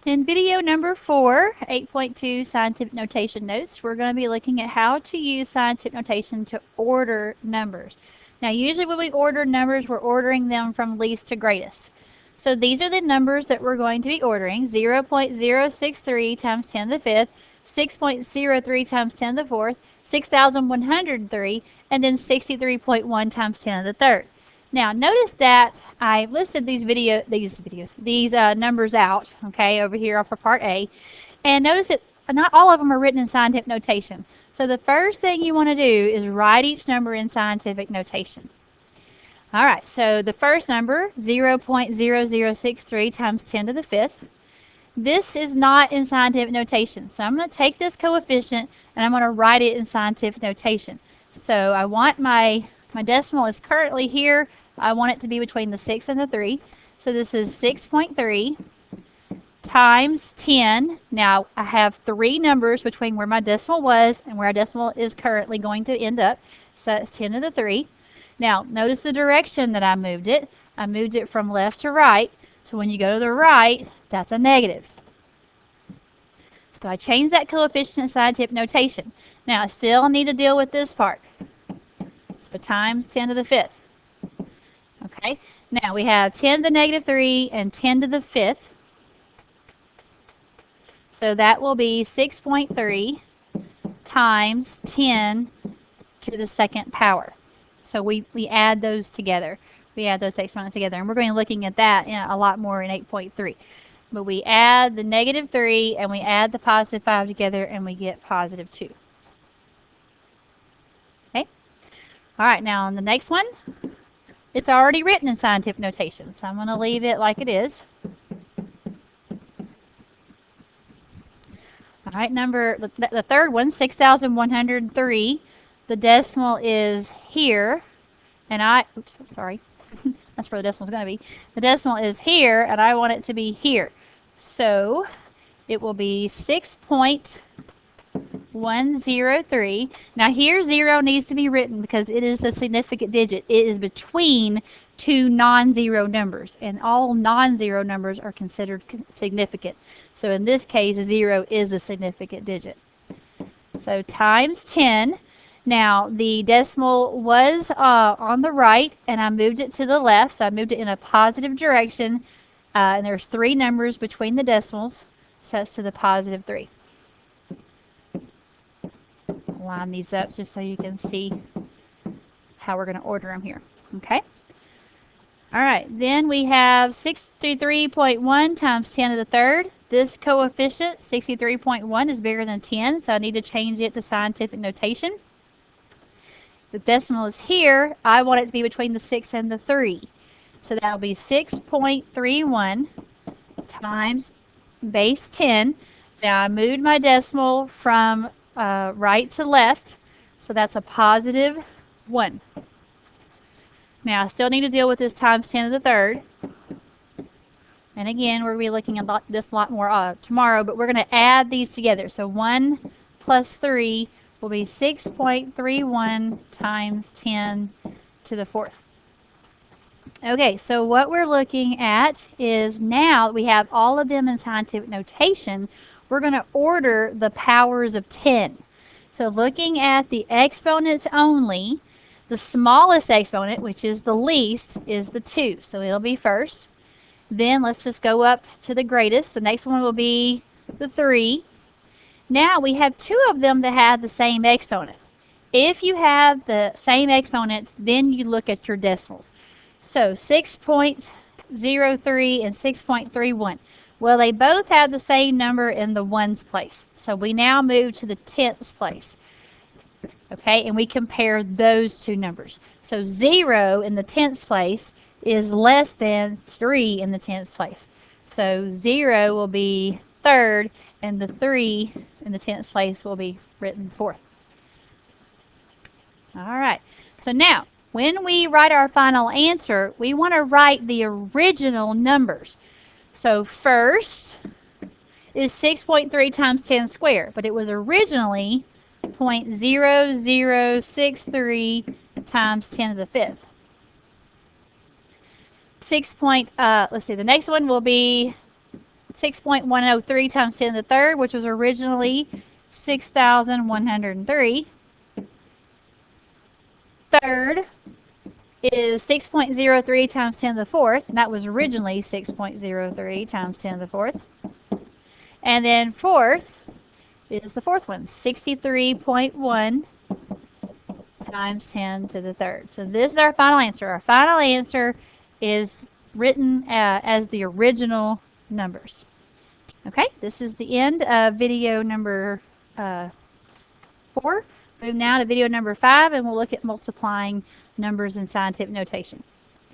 In video number 4, 8.2 Scientific Notation Notes, we're going to be looking at how to use scientific notation to order numbers. Now, usually when we order numbers, we're ordering them from least to greatest. So these are the numbers that we're going to be ordering: 0.063 times 10 to the 5th, 6.03 times 10 to the 4th, 6,103, and then 63.1 times 10 to the 3rd. Now, notice that I listed these numbers out, okay, over here for part A, and notice that not all of them are written in scientific notation. So the first thing you want to do is write each number in scientific notation. All right, so the first number, 0.0063 times 10 to the 5th. This is not in scientific notation. So I'm going to take this coefficient and I'm going to write it in scientific notation. So I want my decimal is currently here. I want it to be between the 6 and the 3. So this is 6.3 times 10. Now I have 3 numbers between where my decimal was and where our decimal is currently going to end up. So that's 10 to the 3. Now notice the direction that I moved it. I moved it from left to right. So when you go to the right, that's a negative. So I changed that coefficient in scientific notation. Now I still need to deal with this part. So times 10 to the 5th. Okay, now we have 10 to the negative 3 and 10 to the 5th. So that will be 6.3 times 10 to the 2nd power. So we add those together. We add those exponents together. And we're going to be looking at that a lot more in 8.3. But we add the negative 3 and we add the positive 5 together and we get positive 2. Okay. All right, now on the next one, it's already written in scientific notation, so I'm going to leave it like it is. All right, the third one, 6,103. The decimal is here, and oops, sorry. That's where the decimal is going to be. The decimal is here, and I want it to be here. So it will be 6.103. Now here 0 needs to be written because it is a significant digit. It is between two non-zero numbers, and all non-zero numbers are considered significant. So in this case, 0 is a significant digit. So times 10. Now the decimal was on the right, and I moved it to the left, so I moved it in a positive direction, and there's 3 numbers between the decimals, so that's to the positive 3. Line these up just so you can see how we're going to order them here. Okay. All right. Then we have 63.1 times 10 to the 3rd. This coefficient, 63.1, is bigger than 10, so I need to change it to scientific notation. The decimal is here. I want it to be between the 6 and the 3. So that will be 6.31 times base 10. Now I moved my decimal from right to left, so that's a positive 1. Now I still need to deal with this times 10 to the 3rd. And again, we're going to be looking at this a lot more tomorrow, but we're going to add these together. So 1 plus 3 will be 6.31 times 10 to the 4th. Okay, so what we're looking at is now we have all of them in scientific notation, we're going to order the powers of 10. So looking at the exponents only, the smallest exponent, which is the least, is the 2. So it'll be first. Then let's just go up to the greatest. The next one will be the 3. Now we have 2 of them that have the same exponent. If you have the same exponents, then you look at your decimals. So 6.03 and 6.31. Well, they both have the same number in the ones place. So we now move to the tenths place. Okay, and we compare those 2 numbers. So 0 in the tenths place is less than 3 in the tenths place. So 0 will be 3rd, and the 3 in the tenths place will be written 4th. All right, so now when we write our final answer, we want to write the original numbers. So first is 6.3 times 10 squared, but it was originally 0.0063 times 10 to the 5th. Let's see, the next one will be 6.103 times 10 to the third, which was originally 6,103. Third is 6.03 times 10 to the fourth, and that was originally 6.03 times 10 to the fourth. And then fourth is the fourth one, 63.1 times 10 to the third. So this is our final answer. Our final answer is written as the original numbers. Okay, this is the end of video number 4. Move now to video number 5, and we'll look at multiplying numbers in scientific notation.